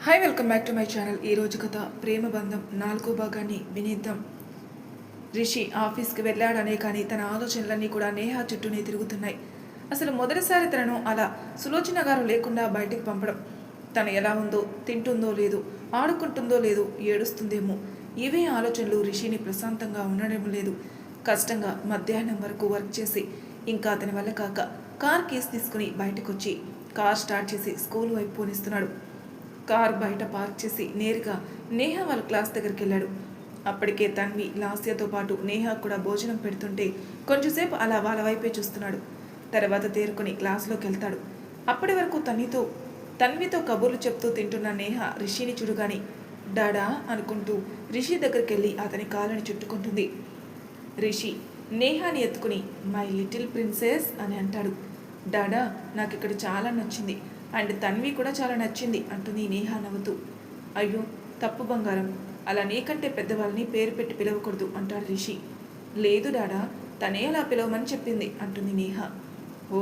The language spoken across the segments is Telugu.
Hi, welcome back to my channel. ఈరోజు కథ ప్రేమ బంధం 4వ భాగాన్ని వినిద్దాం. రిషి ఆఫీస్కి వెళ్ళాడనే కానీ తన ఆలోచనలన్నీ కూడా నేహ చుట్టూనే తిరుగుతున్నాయి. అసలు మొదటిసారి తనను అలా సులోచన గారు లేకుండా బయటికి పంపడం, తను ఎలా ఉందో, తింటుందో లేదో, ఆడుకుంటుందో లేదో, ఏడుస్తుందేమో, ఇవే ఆలోచనలు రిషిని ప్రశాంతంగా ఉండడం లేదు. కష్టంగా మధ్యాహ్నం వరకు వర్క్ చేసి ఇంకా అతని వల్ల కాక కార్ కీస్ తీసుకుని బయటకు వచ్చి కార్ స్టార్ట్ చేసి స్కూల్ వైపు పోనిస్తున్నాడు. కార్ బయట పార్క్ చేసి నేరుగా నేహ వాళ్ళ క్లాస్ దగ్గరికి వెళ్ళాడు. అప్పటికే తన్వి లాస్యతో పాటు నేహ కూడా భోజనం పెడుతుంటే కొంచెంసేపు అలా వాళ్ళ వైపే చూస్తున్నాడు. తర్వాత తేరుకొని క్లాస్లోకి వెళ్తాడు. అప్పటి వరకు తన్వితో కబుర్లు చెప్తూ తింటున్న నేహ రిషిని చూడగాని డాడా అనుకుంటూ రిషి దగ్గరికి వెళ్ళి అతని కాళ్ళని చుట్టుకుంటుంది. రిషి నేహాని ఎత్తుకుని మై లిటిల్ ప్రిన్సెస్ అని అంటాడు. డాడా, నాకు ఇక్కడ చాలా నచ్చింది అండ్ తన్వి కూడా చాలా నచ్చింది అంటుంది నేహ నవ్వుతూ. అయ్యో తప్పు బంగారం, అలా నీకంటే పెద్దవాళ్ళని పేరు పెట్టి పిలవకూడదు అంటాడు రిషి. లేదు డాడా, తనే అలా పిలవమని చెప్పింది అంటుంది నేహ. ఓ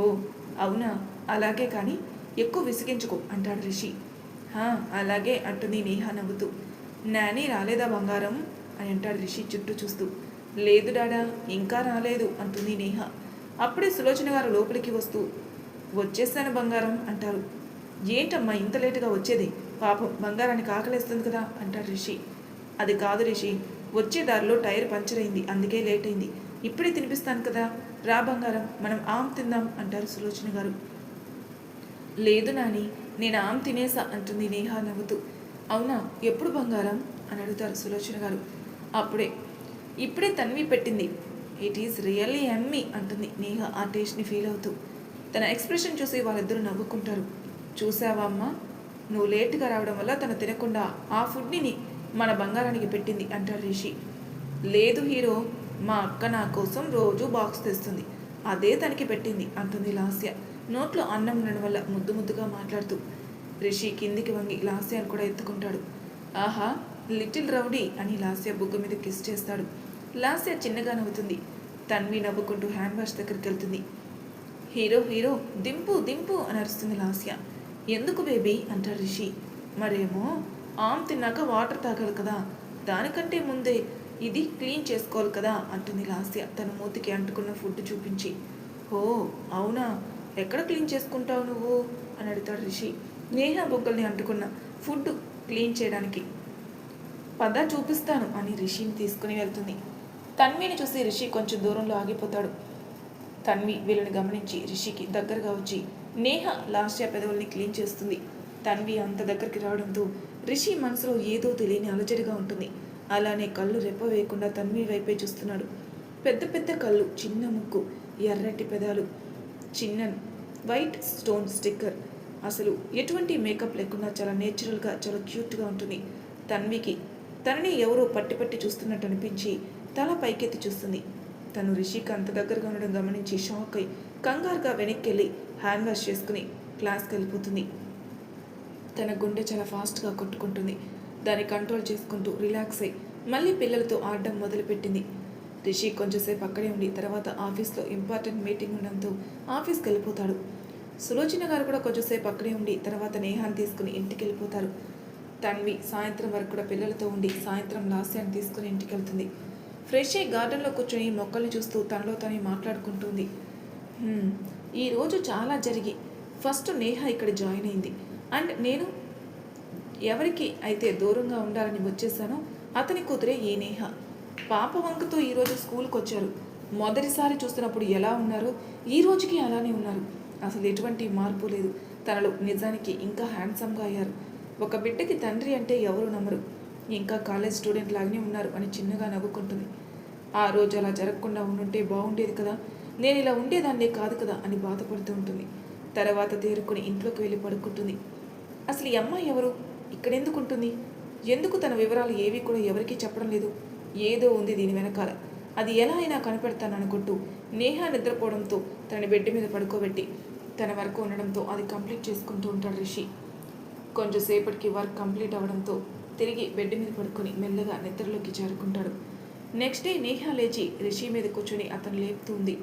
అవునా, అలాగే కానీ ఎక్కువ విసిగించుకో అంటాడు రిషి. అలాగే అంటుంది నేహ నవ్వుతూ. నాని రాలేదా బంగారం అని అంటాడు రిషి చుట్టూ చూస్తూ. లేదు డాడా, ఇంకా రాలేదు అంటుంది నేహ. అప్పుడే సులోచన గారు లోపలికి వస్తూ వచ్చేసాను బంగారం అంటారు. ఏంటమ్మా ఇంత లేటుగా వచ్చేది, పాపం బంగారానికి ఆకలేస్తుంది కదా అంటాడు రిషి. అది కాదు రిషి, వచ్చే దారిలో టైర్ పంచర్ అయింది, అందుకే లేట్ అయింది. ఇప్పుడే తినిపిస్తాను కదా, రా బంగారం మనం ఆమ్ తిందాం అంటారు సులోచన గారు. లేదు నాని, నేను ఆమ్ తినేసా అంటుంది నేహ నవ్వుతూ. అవునా, ఎప్పుడు బంగారం అని అడుగుతారు సులోచన గారు. ఇప్పుడే తన్వి పెట్టింది. ఇట్ ఈస్ రియల్లీ యమ్మీ అంటుంది నేహ ఆ టేస్ట్ని ఫీల్ అవుతూ. తన ఎక్స్ప్రెషన్ చూసి వాళ్ళిద్దరూ నవ్వుకుంటారు. చూసావా అమ్మా, నువ్వు లేటుగా రావడం వల్ల తను తినకుండా ఆ ఫుడ్ని మన బంగారానికి పెట్టింది అంటాడు రిషి. లేదు హీరో, మా అక్క నా కోసం రోజు బాక్స్ తెస్తుంది, అదే తనకి పెట్టింది అంటుంది లాస్య నోట్లో అన్నం ఉండడం వల్ల ముద్దు ముద్దుగా మాట్లాడుతూ. రిషి కిందికి వంగి లాస్యాన్ని కూడా ఎత్తుకుంటాడు. ఆహా లిటిల్ రౌడీ అని లాస్య బుగ్గ మీద కిస్ చేస్తాడు. లాస్య చిన్నగా నవ్వుతుంది. తన్వి నవ్వుకుంటూ హ్యాండ్ వాష్ దగ్గరికి వెళ్తుంది. హీరో హీరో దింపు దింపు అని అరుస్తుంది లాస్య. ఎందుకు బేబీ అంటాడు రిషి. మరేమో ఆమ్ తిన్నాక వాటర్ తాగాలి కదా, దానికంటే ముందే ఇది క్లీన్ చేసుకోవాలి కదా అంటుంది లాస్య తన మూతికి అంటుకున్న ఫుడ్ చూపించి. ఓ అవునా, ఎక్కడ క్లీన్ చేసుకుంటావు నువ్వు అని అడుగుతాడు రిషి నేహ బొగ్గల్ని అంటుకున్న ఫుడ్ క్లీన్ చేయడానికి. పద చూపిస్తాను అని రిషిని తీసుకుని వెళ్తుంది. తన్విని చూసి రిషి కొంచెం దూరంలో ఆగిపోతాడు. తన్వి వీళ్ళని గమనించి రిషికి దగ్గరగా వచ్చి నేహ లాస్య పెదవుల్ని క్లీన్ చేస్తుంది. తన్వి అంత దగ్గరికి రావడంతో రిషి మనసులో ఏదో తెలియని అలజడిగా ఉంటుంది. అలానే కళ్ళు రెప్ప వేయకుండా తన్వి వైపే చూస్తున్నాడు. పెద్ద పెద్ద కళ్ళు, చిన్న ముక్కు, ఎర్రటి పెదాలు, చిన్న వైట్ స్టోన్ స్టిక్కర్, అసలు ఎటువంటి మేకప్ లేకుండా చాలా నేచురల్గా చాలా క్యూట్గా ఉంటుంది. తన్వికి తనని ఎవరో పట్టి పట్టి చూస్తున్నట్టు అనిపించి తల పైకెత్తి చూస్తుంది. తను రిషికి అంత దగ్గరగా ఉండడం గమనించి షాక్ అయి కంగారుగా వెనక్కి వెళ్ళి హ్యాండ్ వాష్ చేసుకుని క్లాస్కి వెళ్ళిపోతుంది. తన గుండె చాలా ఫాస్ట్గా కొట్టుకుంటుంది. దాన్ని కంట్రోల్ చేసుకుంటూ రిలాక్స్ అయి మళ్ళీ పిల్లలతో ఆడడం మొదలుపెట్టింది. రిషి కొంచెంసేపు అక్కడే ఉండి తర్వాత ఆఫీస్లో ఇంపార్టెంట్ మీటింగ్ ఉండడంతో ఆఫీస్కి వెళ్ళిపోతాడు. సులోచన గారు కూడా కొంచెంసేపు అక్కడే ఉండి తర్వాత నేహాన్ని తీసుకుని ఇంటికి వెళ్ళిపోతారు. తన్వి సాయంత్రం వరకు కూడా పిల్లలతో ఉండి సాయంత్రం లాస్యాన్ని తీసుకుని ఇంటికి వెళ్తుంది. ఫ్రెష్ అయ్యి గార్డెన్లో కూర్చొని మొక్కల్ని చూస్తూ తనలో తనే మాట్లాడుకుంటుంది. ఈరోజు చాలా జరిగి ఫస్ట్ నేహ ఇక్కడ జాయిన్ అయింది అండ్ నేను ఎవరికి అయితే దూరంగా ఉండాలని వచ్చేసానో అతని కూతురే ఈ నేహ. పాప వంకతో ఈరోజు స్కూల్కి వచ్చారు. మొదటిసారి చూస్తున్నప్పుడు ఎలా ఉన్నారో ఈ రోజుకి అలానే ఉన్నారు. అసలు ఎటువంటి మార్పు లేదు. తనలో నిజానికి ఇంకా హ్యాండ్సమ్గా అయ్యారు. ఒక బిడ్డకి తండ్రి అంటే ఎవరు నమ్మరు. ఇంకా కాలేజ్ స్టూడెంట్ లాగానే ఉన్నారు అని చిన్నగా నవ్వుకుంటుంది. ఆ రోజు అలా జరగకుండా ఉండుంటే బాగుండేది కదా, నేను ఇలా ఉండేదాన్నే కాదు కదా అని బాధపడుతూ ఉంటుంది. తర్వాత తేరుకుని ఇంట్లోకి వెళ్ళి పడుకుంటుంది. అసలు ఈ అమ్మాయి ఎవరు, ఇక్కడెందుకు ఉంటుంది, ఎందుకు తన వివరాలు ఏవి కూడా ఎవరికీ చెప్పడం లేదు, ఏదో ఉంది దీని వెనకాల, అది ఎలా అయినా కనిపెడతాను అనుకుంటూ నేహ నిద్రపోవడంతో తనని బెడ్ మీద పడుకోబెట్టి తన వర్క్ ఉండడంతో అది కంప్లీట్ చేసుకుంటూ ఉంటాడు రిషి. కొంచెంసేపటికి వర్క్ కంప్లీట్ అవ్వడంతో తిరిగి బెడ్ మీద పడుకొని మెల్లగా నిద్రలోకి చేరుకుంటాడు. నెక్స్ట్ డే నేహ లేచి రిషి మీద కూర్చొని అతను లేపుతుంది.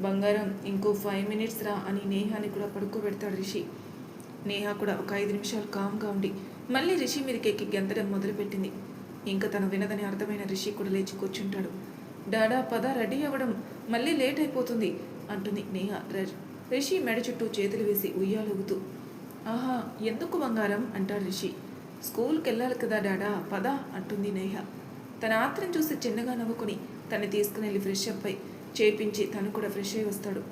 బంగారం ఇంకో 5 minutes రా అని నేహాని కూడా పడుకోబెడతాడు రిషి. నేహ కూడా ఒక 5 నిమిషాలు కామ్గా ఉండి మళ్ళీ రిషి మీదకి ఎక్కి గెంతడం మొదలుపెట్టింది. ఇంకా తను వినదని అర్థమైన రిషి కూడా లేచి కూర్చుంటాడు. డాడా పద, రెడీ అవ్వడం, మళ్ళీ లేట్ అయిపోతుంది అంటుంది నేహ రిషి మెడ చుట్టూ చేతులు వేసి ఉయ్యాలూగుతూ. ఆహా, ఎందుకు బంగారం అంటాడు రిషి. స్కూల్కి వెళ్ళాలి కదా డాడా, పద అంటుంది నేహ. తన ఆత్రం చూసి చిన్నగా నవ్వుకుని తను తీసుకుని వెళ్ళి ఫ్రెష్ అప్ అయి చేపించి తను కూడా ఫ్రెష్ అయి వస్తాడు.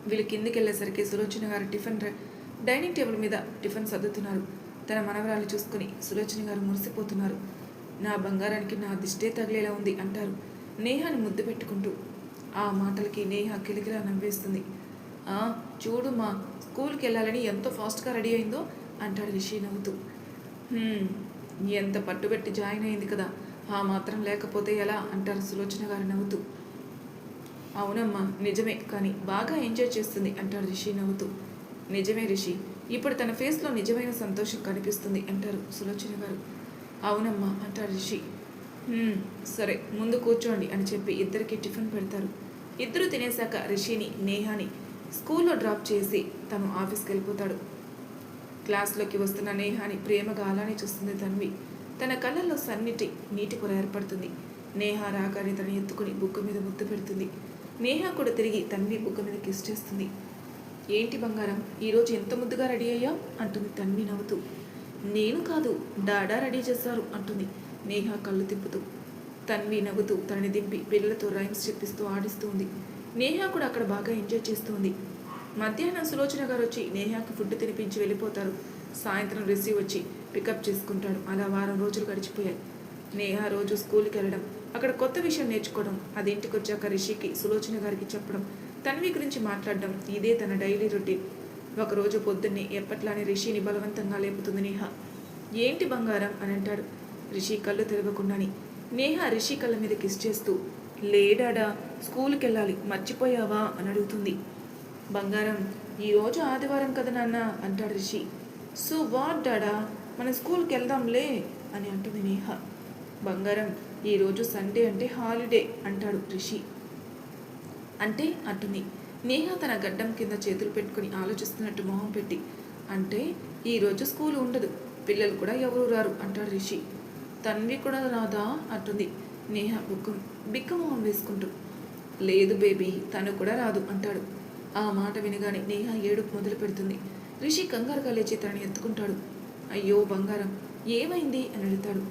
వీళ్ళు కిందికి వెళ్ళేసరికి సులోచన గారు డైనింగ్ టేబుల్ మీద టిఫిన్ సర్దుతున్నారు. తన మనవరాలు చూసుకుని సులోచన గారు మురిసిపోతున్నారు. నా బంగారానికి నా దిష్టే తగిలేలా ఉంది అంటారు నేహాని ముద్దు పెట్టుకుంటూ. ఆ మాటలకి నేహ కిలికిలా నవ్వేస్తుంది. చూడు మా, స్కూల్కి వెళ్ళాలని ఎంతో ఫాస్ట్గా రెడీ అయిందో అంటాడు రిషి నవ్వుతూ. ఎంత పట్టుబెట్టి జాయిన్ అయింది కదా, ఆ మాత్రం లేకపోతే ఎలా అంటారు సులోచన గారు నవ్వుతూ. అవునమ్మా నిజమే, కానీ బాగా ఎంజాయ్ చేస్తుంది అంటాడు రిషి నవ్వుతూ. నిజమే రిషి, ఇప్పుడు తన ఫేస్లో నిజమైన సంతోషం కనిపిస్తుంది అంటారు సులోచన గారు. అవునమ్మా అంటాడు రిషి. సరే ముందు కూర్చోండి అని చెప్పి ఇద్దరికి టిఫిన్ పెడతారు. ఇద్దరు తినేశాక రిషిని నేహాని స్కూల్లో డ్రాప్ చేసి తను ఆఫీస్కి వెళ్ళిపోతాడు. క్లాస్లోకి వస్తున్న నేహాని ప్రేమగా అలానే చూస్తుంది తన్వి. తన కళ్ళల్లో సన్నిటి నీటి పొర ఏర్పడుతుంది. నేహ రాగానే తను ఎత్తుకుని బుక్క మీద ముద్దు పెడుతుంది. నేహ కూడా తిరిగి తన్వి బుక్క మీద కిస్ చేస్తుంది. ఏంటి బంగారం, ఈరోజు ఎంత ముద్దుగా రెడీ అయ్యావు అంటుంది తన్వి నవ్వుతూ. నేను కాదు, డాడా రెడీ చేశారు అంటుంది నేహ కళ్ళు తిప్పుతూ. తన్వి నవ్వుతూ తనని దింపి పిల్లలతో రైమ్స్ చెప్పిస్తూ ఆడిస్తూ ఉంది. నేహ కూడా అక్కడ బాగా ఎంజాయ్ చేస్తూ ఉంది. మధ్యాహ్నం సులోచన గారు వచ్చి నేహాకి ఫుడ్ తినిపించి వెళ్ళిపోతారు. సాయంత్రం రిసీవ్ వచ్చి పికప్ చేసుకుంటాడు. అలా వారం రోజులు గడిచిపోయాయి. నేహ రోజు స్కూల్కి వెళ్ళడం, అక్కడ కొత్త విషయం నేర్చుకోవడం, అది ఇంటికి వచ్చాక రిషికి సులోచన గారికి చెప్పడం, తన్వి గురించి మాట్లాడడం, ఇదే తన డైలీ రొటీన్. ఒకరోజు పొద్దున్నే ఎప్పట్లానే రిషిని బలవంతంగా లేపుతుంది నేహ. ఏంటి బంగారం అని అంటాడు రిషి కళ్ళు తెరవకుండాని. నేహ రిషి కళ్ళ మీద కిస్ చేస్తూ, లేడాడా స్కూల్కి వెళ్ళాలి, మర్చిపోయావా అని అడుగుతుంది. బంగారం, ఈరోజు ఆదివారం కదా నాన్న అంటాడు రిషి. సో వాట్ డాడా, మన స్కూల్కి వెళ్దాంలే అని అంటుంది నేహ. బంగారం, ఈరోజు సండే అంటే హాలిడే అంటాడు రిషి. అంటే అంటుంది నేహ తన గడ్డం కింద చేతులు పెట్టుకుని ఆలోచిస్తున్నట్టు మొహం పెట్టి. అంటే ఈరోజు స్కూల్ ఉండదు, పిల్లలు కూడా ఎవరు రారు అంటాడు రిషి. తన్వి కూడా రాదా అంటుంది నేహ బిక్క మొహం వేసుకుంటూ. లేదు బేబీ, తను కూడా రాదు అంటాడు. ఆ మాట వినగానే నేహ ఏడుపు మొదలు పెడుతుంది. రిషి కంగారుగా లేచి తనని ఎత్తుకుంటాడు. అయ్యో బంగారం, ఏమైంది అని అడుగుతాడు.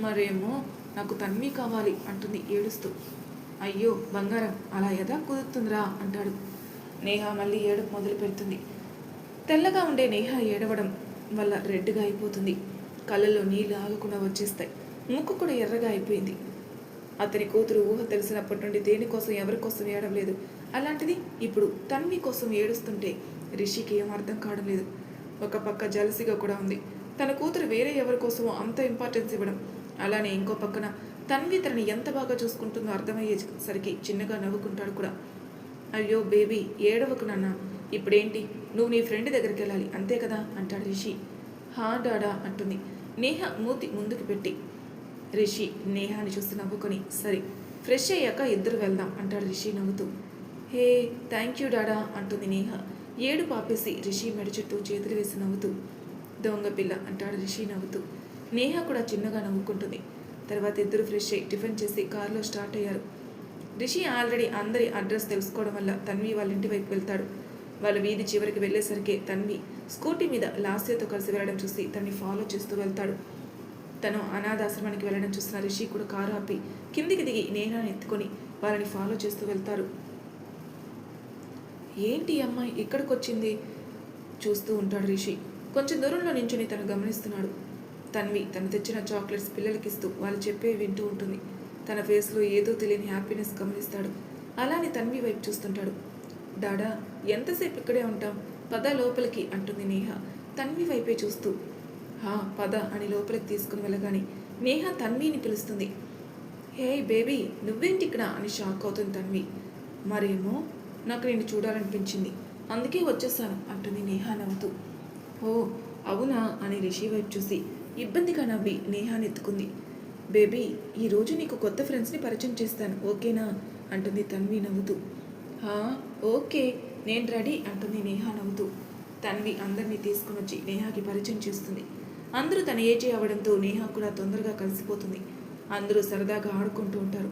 మరేమో నాకు తన్వి కావాలి అంటుంది ఏడుస్తూ. అయ్యో బంగారం, అలా ఎదా కుదురుతుందిరా అంటాడు. నేహ మళ్ళీ ఏడుపు మొదలు పెడుతుంది. తెల్లగా ఉండే నేహ ఏడవడం వల్ల రెడ్గా అయిపోతుంది. కళ్ళల్లో నీళ్లు ఆగకుండా వచ్చేస్తాయి. ముక్కు కూడా ఎర్రగా అయిపోయింది. అతని కూతురు ఊహ తెలిసినప్పటి నుండి దేనికోసం ఎవరికోసం ఏడవలేదు. అలాంటిది ఇప్పుడు తన్వి కోసం ఏడుస్తుంటే రిషికి ఏం అర్థం కావడం లేదు. ఒక పక్క జలసిగా కూడా ఉంది. తన కూతురు వేరే ఎవరి కోసమో అంత ఇంపార్టెన్స్ ఇవ్వడం, అలానే ఇంకో పక్కన తన్వి తనని ఎంత బాగా చూసుకుంటుందో అర్థమయ్యేసరికి చిన్నగా నవ్వుకుంటాడు కూడా. అయ్యో బేబీ, ఏడవకు నాన్న, ఇప్పుడేంటి, నువ్వు నీ ఫ్రెండ్ దగ్గరికి వెళ్ళాలి అంతే కదా అంటాడు రిషి. హా డాడా అంటుంది నేహ మూతి ముందుకు పెట్టి. రిషి నేహాని చూసి నవ్వుకొని, సరే ఫ్రెష్ అయ్యాక ఇద్దరు వెళ్దాం అంటాడు రిషి నవ్వుతూ. హే థ్యాంక్ యూ డాడా అంటుంది నేహ ఏడు పాపేసి రిషి మెడ చుట్టూ చేతులు వేసి నవ్వుతూ. దొంగ పిల్ల అంటాడు రిషి నవ్వుతూ. నేహ కూడా చిన్నగా నవ్వుకుంటుంది. తర్వాత ఇద్దరు ఫ్రెష్ అయ్యి టిఫిన్ చేసి కారులో స్టార్ట్ అయ్యారు. రిషి ఆల్రెడీ అందరి అడ్రస్ తెలుసుకోవడం వల్ల తన్వి వాళ్ళ ఇంటి వైపు వెళ్తాడు. వాళ్ళ వీధి చివరికి వెళ్ళేసరికి తన్వి స్కూటీ మీద లాస్యతో కలిసి వెళ్ళడం చూసి తన్ని ఫాలో చేస్తూ వెళ్తాడు. తను అనాథాశ్రమానికి వెళ్ళడం చూసిన రిషి కూడా కారు ఆపి కిందికి దిగి నేహాని ఎత్తుకొని వాళ్ళని ఫాలో చేస్తూ వెళ్తారు. ఏంటి అమ్మాయి ఇక్కడికి వచ్చింది చూస్తూ ఉంటాడు రిషి. కొంచెం దూరంలో నించుని తను గమనిస్తున్నాడు. తన్వి తను తెచ్చిన చాక్లెట్స్ పిల్లలకిస్తూ వాళ్ళు చెప్పేవి వింటూ ఉంటుంది. తన ఫేస్లో ఏదో తెలియని హ్యాపీనెస్ గమనిస్తాడు. అలానే తన్వి వైపు చూస్తుంటాడు. డాడా, ఎంతసేపు ఇక్కడే ఉంటాం, పద లోపలికి అంటుంది నేహ తన్వి వైపే చూస్తూ. పద అని లోపలికి తీసుకుని వెళ్ళగానే నేహ తన్విని పిలుస్తుంది. హే బేబీ, నువ్వేంటి ఇక్కడ అని షాక్ అవుతుంది తన్వి. మరేమో నాకు నేను చూడాలనిపించింది, అందుకే వచ్చేసాను అంటుంది నేహ నవ్వుతూ. ఓ అవునా అని రిషి వైపు చూసి ఇబ్బందిగా నవ్వి నేహాని ఎత్తుకుంది. బేబీ, ఈరోజు నీకు కొత్త ఫ్రెండ్స్ని పరిచయం చేస్తాను, ఓకేనా అంటుంది తన్వి నవ్వుతూ. ఓకే, నేను రెడీ అంటుంది నేహ నవ్వుతూ. తన్వి అందరినీ తీసుకుని వచ్చి నేహాకి పరిచయం చేస్తుంది. అందరూ తన ఏజీ అవ్వడంతో నేహా కూడా తొందరగా కలిసిపోతుంది. అందరూ సరదాగా ఆడుకుంటూ ఉంటారు.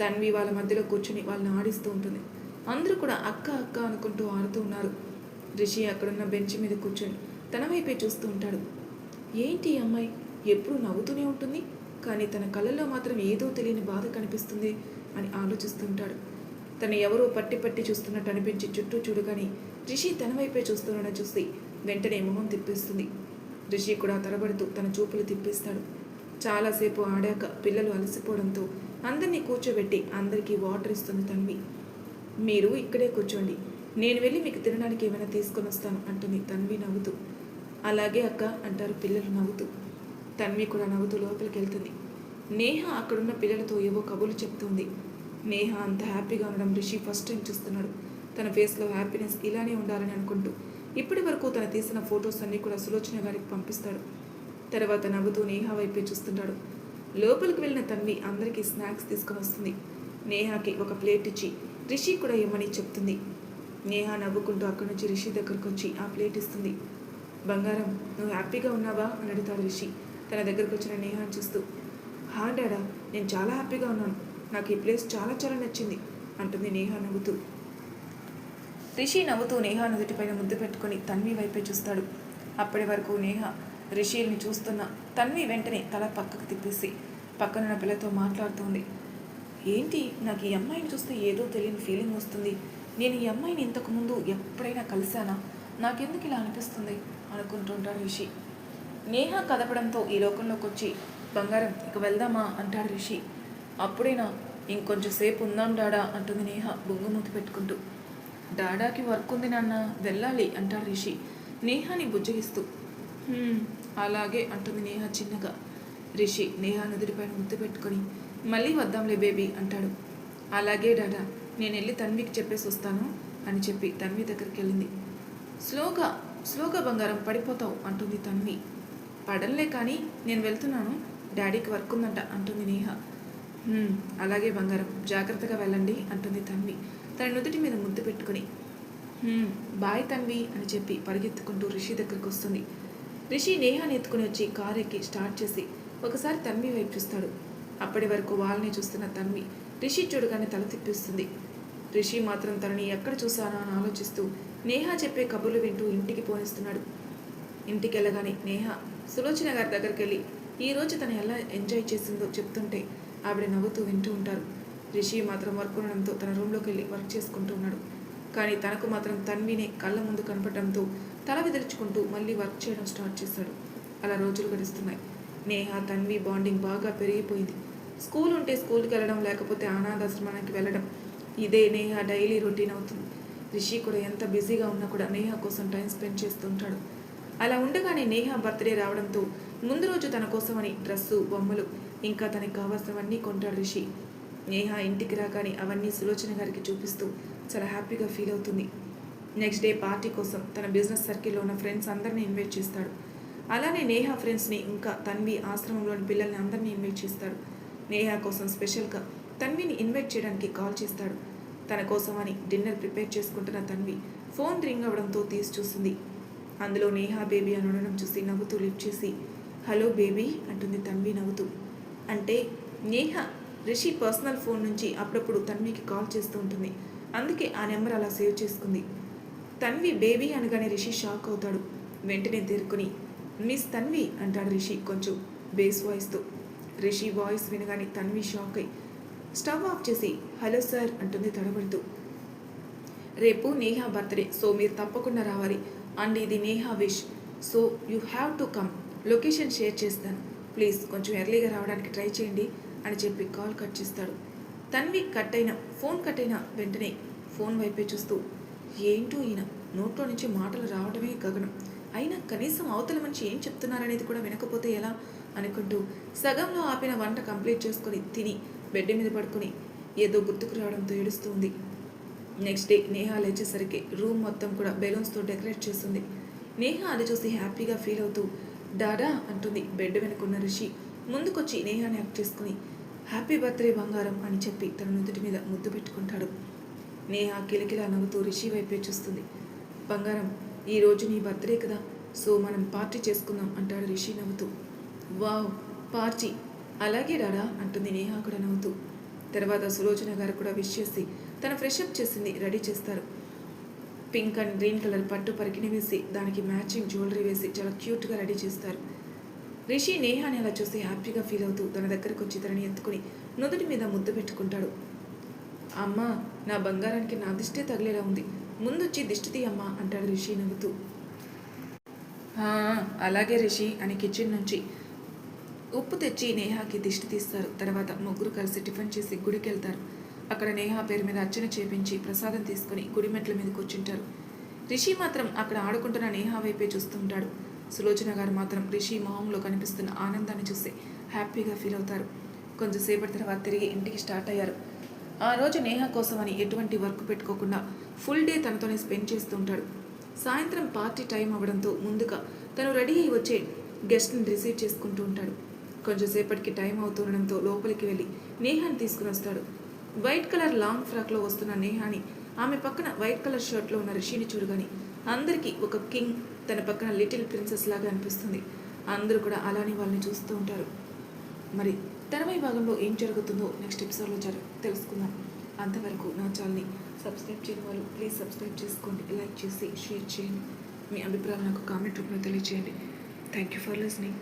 తన్వి వాళ్ళ మధ్యలో కూర్చుని వాళ్ళని ఆడిస్తూ ఉంటుంది. అందరూ కూడా అక్క అక్క అనుకుంటూ ఆడుతూ ఉన్నారు. రిషి అక్కడున్న బెంచ్ మీద కూర్చొని తన వైపే చూస్తూ ఉంటాడు. ఏంటి ఈ అమ్మాయి ఎప్పుడూ నవ్వుతూనే ఉంటుంది, కానీ తన కళ్ళల్లో మాత్రం ఏదో తెలియని బాధ కనిపిస్తుంది అని ఆలోచిస్తుంటాడు. తను ఎవరో పట్టి పట్టి చూస్తున్నట్టు అనిపించి చుట్టూ చూడగానే రిషి తన వైపే చూస్తున్నాడని చూసి వెంటనే మొహం తిప్పేస్తుంది. రిషి కూడా తడబడుతూ తన చూపులు తిప్పేస్తాడు. చాలాసేపు ఆడాక పిల్లలు అలసిపోవడంతో అందరినీ కూర్చోబెట్టి అందరికీ వాటర్ ఇస్తుంది తన్వి. మీరు ఇక్కడే కూర్చోండి, నేను వెళ్ళి మీకు తినడానికి ఏమైనా తీసుకొని వస్తాను అంటుంది తన్వి నవ్వుతూ. అలాగే అక్క అంటారు పిల్లలు నవ్వుతూ. తన్వి కూడా నవ్వుతూ లోపలికి వెళ్తుంది. నేహ అక్కడున్న పిల్లలతో ఏవో కబుర్లు చెప్తుంది. నేహ అంత హ్యాపీగా ఉండడం రిషి ఫస్ట్ టైం చూస్తున్నాడు. తన ఫేస్లో హ్యాపీనెస్ ఇలానే ఉండాలని అనుకుంటూ ఇప్పటి వరకు తను తీసిన ఫొటోస్ అన్నీ కూడా సులోచన గారికి పంపిస్తాడు. తర్వాత నవ్వుతూ నేహ వైపే చూస్తుంటాడు. లోపలికి వెళ్ళిన తన్వి అందరికీ స్నాక్స్ తీసుకొని వస్తుంది. నేహాకి ఒక ప్లేట్ ఇచ్చి రిషి కూడా ఇవ్వమని చెప్తుంది. నేహ నవ్వుకుంటూ అక్కడి నుంచి రిషి దగ్గరకు వచ్చి ఆ ప్లేట్ ఇస్తుంది. బంగారం, నువ్వు హ్యాపీగా ఉన్నావా అని అడుగుతాడు రిషి తన దగ్గరకు వచ్చిన నేహాని చూస్తూ. హా డాడా, నేను చాలా హ్యాపీగా ఉన్నాను, నాకు ఈ ప్లేస్ చాలా చాలా నచ్చింది అంటుంది నేహ నవ్వుతూ. రిషి నవ్వుతూ నేహ నుదుటిపైన ముద్దు పెట్టుకుని తన్వి వైపే చూస్తాడు. అప్పటి వరకు నేహ రిషిని చూస్తున్న తన్వి వెంటనే తల పక్కకు తిప్పేసి పక్కనున్న పిల్లతో మాట్లాడుతుంది. ఏంటి, నాకు ఈ అమ్మాయిని చూస్తే ఏదో తెలియని ఫీలింగ్ వస్తుంది. నేను ఈ అమ్మాయిని ఇంతకుముందు ఎప్పుడైనా కలిశానా, నాకెందుకు ఇలా అనిపిస్తుంది అనుకుంటుంటాడు రిషి. నేహ కదపడంతో ఈ లోకంలోకి వచ్చి బంగారం ఇక వెళ్దామా అంటాడు రిషి. అప్పుడేనా, ఇంకొంచెం సేపు ఉందాం డాడా అంటుంది నేహ బొంగుమూతి పెట్టుకుంటూ. డాడాకి వర్క్ ఉంది నాన్న, వెళ్ళాలి అంటాడు రిషి నేహాని బుజ్జగిస్తూ. అలాగే అంటుంది నేహ చిన్నగా. రిషి నేహ నుదుటిపైన ముద్దు పెట్టుకొని మళ్ళీ వద్దాంలే బేబీ అంటాడు. అలాగే డాడా, నేను వెళ్ళి తన్వికి చెప్పేసి వస్తాను అని చెప్పి తన్వి దగ్గరికి వెళ్ళింది. స్లోగా బంగారం, పడిపోతావు అంటుంది తన్వి. పడన్లే కానీ నేను వెళ్తున్నాను, డాడీకి వర్క్ ఉందంట అంటుంది నేహ. అలాగే బంగారం, జాగ్రత్తగా వెళ్ళండి అంటుంది తన్వి తన నుదుటి మీద ముద్దు పెట్టుకుని. బాయ్ తన్వి అని చెప్పి పరిగెత్తుకుంటూ రిషి దగ్గరికి వస్తుంది. రిషి నేహాని ఎత్తుకుని వచ్చి కారు ఎక్కి స్టార్ట్ చేసి ఒకసారి తన్వి వైపు చూస్తాడు. అప్పటి వరకు వాళ్ళని చూస్తున్న తన్వి రిషి చూడగానే తల తిప్పిస్తుంది. రిషి మాత్రం తనని ఎక్కడ చూసానా అని ఆలోచిస్తూ నేహ చెప్పే కబుర్లు వింటూ ఇంటికి పోనిస్తున్నాడు. ఇంటికి వెళ్ళగానే నేహ సులోచన గారి దగ్గరికి వెళ్ళి ఈరోజు తను ఎలా ఎంజాయ్ చేసిందో చెప్తుంటే ఆవిడ నవ్వుతూ వింటూ ఉంటారు. రిషి మాత్రం వర్క్ ఉండడంతో తన రూమ్లోకి వెళ్ళి వర్క్ చేసుకుంటూ ఉన్నాడు. కానీ తనకు మాత్రం తన్వినే కళ్ళ ముందు కనపడడంతో తల విదిల్చుకుంటూ మళ్ళీ వర్క్ చేయడం స్టార్ట్ చేశాడు. అలా రోజులు గడుస్తున్నాయి. నేహ తన్వి బాండింగ్ బాగా పెరిగిపోయింది. స్కూల్ ఉంటే స్కూల్కి వెళ్ళడం, లేకపోతే అనాథాశ్రమానికి వెళ్ళడం, ఇదే నేహ డైలీ రొటీన్ అవుతుంది. రిషి కూడా ఎంత బిజీగా ఉన్నా కూడా నేహ కోసం టైం స్పెండ్ చేస్తుంటాడు. అలా ఉండగానే నేహ బర్త్డే రావడంతో ముందు రోజు తన కోసమని డ్రెస్సు, బొమ్మలు, ఇంకా తనకి కావాల్సినవన్నీ కొంటాడు రిషి. నేహ ఇంటికి రాగానే అవన్నీ సులోచన గారికి చూపిస్తూ చాలా హ్యాపీగా ఫీల్ అవుతుంది. నెక్స్ట్ డే పార్టీ కోసం తన బిజినెస్ సర్కిల్లో ఉన్న ఫ్రెండ్స్ అందరినీ ఇన్వైట్ చేస్తాడు. అలానే నేహ ఫ్రెండ్స్ని, ఇంకా తన్వి ఆశ్రమంలోని పిల్లల్ని అందరినీ ఇన్వైట్ చేస్తాడు. నేహ కోసం స్పెషల్గా తన్విని ఇన్వైట్ చేయడానికి కాల్ చేస్తాడు. తన కోసమని డిన్నర్ ప్రిపేర్ చేసుకుంటున్న తన్వి ఫోన్ రింగ్ అవ్వడంతో తీసి చూస్తుంది. అందులో నేహ బేబీ అని ఉండడం చూసి నవ్వుతూ లిఫ్ట్ చేసి హలో బేబీ అంటుంది తన్వి నవ్వుతూ. అంటే నేహ రిషి పర్సనల్ ఫోన్ నుంచి అప్పుడప్పుడు తన్వికి కాల్ చేస్తూ ఉంటుంది. అందుకే ఆ నెంబర్ అలా సేవ్ చేసుకుంది. తన్వి బేబీ అనగానే రిషి షాక్ అవుతాడు. వెంటనే తేరుకుని మిస్ తన్వి అంటాడు రిషి కొంచెం బేస్ వాయిస్తో. రిషి వాయిస్ వినగానే తన్వి షాక్ అయి స్టవ్ ఆఫ్ చేసి హలో సార్ అంటుంది తడబడుతూ. రేపు నేహ బర్త్డే, సో మీరు తప్పకుండా రావాలి అండ్ ఇది Neha wish, so you have to come. Location share చేస్తాను, ప్లీజ్ కొంచెం ఎర్లీగా రావడానికి ట్రై చేయండి అని చెప్పి కాల్ కట్ చేస్తాడు. తన్వి ఫోన్ కట్ అయిన వెంటనే ఫోన్ వైపే చూస్తూ ఏంటో ఈయన నోట్లో నుంచి మాటలు రావడమే గగనం, అయినా కనీసం అవతల మనిషి ఏం చెప్తున్నారనేది కూడా వినకపోతే ఎలా అనుకుంటూ సగంలో ఆపిన వంట కంప్లీట్ చేసుకొని తిని బెడ్ మీద పడుకొని ఏదో గుర్తుకు రావడంతో ఏడుస్తూ ఉంది. నెక్స్ట్ డే నేహ లేచేసరికి రూమ్ మొత్తం కూడా బెలూన్స్తో డెకరేట్ చేస్తుంది. నేహ అది చూసి హ్యాపీగా ఫీల్ అవుతూ డాడా అంటుంది. బెడ్ వెనుకున్న రిషి ముందుకొచ్చి నేహాని యాక్ట్ చేసుకుని హ్యాపీ బర్త్డే బంగారం అని చెప్పి తన నుదుటి మీద ముద్దు పెట్టుకుంటాడు. నేహ కిలకిలా నవ్వుతూ రిషి వైపే చూస్తుంది. బంగారం, ఈరోజు నీ బర్త్డే కదా, సో మనం పార్టీ చేసుకుందాం అంటాడు రిషి నవ్వుతూ. వావ్, పార్టీ, అలాగే రాడా అంటుంది నేహ కూడా నవ్వుతూ. తర్వాత సులోచన గారు కూడా విష్ చేసి తన ఫ్రెషప్ చేసింది రెడీ చేస్తారు. పింక్ అండ్ గ్రీన్ కలర్ పట్టు పరికిణి వేసి దానికి మ్యాచింగ్ జ్యువెలరీ వేసి చాలా క్యూట్గా రెడీ చేస్తారు. రిషి నేహాని అలా చూసి హ్యాపీగా ఫీల్ అవుతూ తన దగ్గరకు వచ్చి తనని ఎత్తుకుని నుదుటి మీద ముద్దు పెట్టుకుంటాడు. అమ్మా, నా బంగారానికి నా దిష్టే తగిలేలా ఉంది, ముందొచ్చి దిష్టి తీ అమ్మా అంటాడు రిషి నవ్వుతూ. అలాగే రిషి అని కిచెన్ నుంచి ఉప్పు తెచ్చి నేహాకి దిష్టి తీస్తారు. తర్వాత ముగ్గురు కలిసి టిఫిన్ చేసి గుడికి వెళ్తారు. అక్కడ నేహా పేరు మీద అర్చన చేపించి ప్రసాదం తీసుకుని గుడి మెట్ల మీద కూర్చుంటారు. రిషి మాత్రం అక్కడ ఆడుకుంటున్న నేహా వైపే చూస్తుంటాడు. సులోచన గారు మాత్రం రిషి మొహంలో కనిపిస్తున్న ఆనందాన్ని చూసి హ్యాపీగా ఫీల్ అవుతారు. కొంచెంసేపటి తర్వాత తిరిగి ఇంటికి స్టార్ట్ అయ్యారు. ఆ రోజు నేహా కోసమని ఎటువంటి వర్క్ పెట్టుకోకుండా ఫుల్ డే తనతోనే స్పెండ్ చేస్తుంటాడు. సాయంత్రం పార్టీ టైం అవ్వడంతో ముందుగా తను రెడీ అయి వచ్చే గెస్ట్ని రిసీవ్ చేసుకుంటూ ఉంటాడు. కొంచెంసేపటికి టైం అవుతుండడంతో లోపలికి వెళ్ళి నేహాని తీసుకుని వస్తాడు. వైట్ కలర్ లాంగ్ ఫ్రాక్లో వస్తున్న నేహాని, ఆమె పక్కన వైట్ కలర్ షర్ట్లో ఉన్న రిషిని చూడగాని అందరికీ ఒక కింగ్ తన పక్కన లిటిల్ ప్రిన్సెస్ లాగా అనిపిస్తుంది. అందరూ కూడా అలానే వాళ్ళని చూస్తూ ఉంటారు. మరి తర్వాయి భాగంలో ఏం జరుగుతుందో నెక్స్ట్ ఎపిసోడ్లో తెలుసుకుందాం. అంతవరకు నా ఛానల్ని సబ్స్క్రైబ్ చేయని వాళ్ళు ప్లీజ్ సబ్స్క్రైబ్ చేసుకోండి, లైక్ చేసి షేర్ చేయండి. మీ అభిప్రాయాలు నాకు కామెంట్ రూపంలో తెలియజేయండి. Thank you for listening.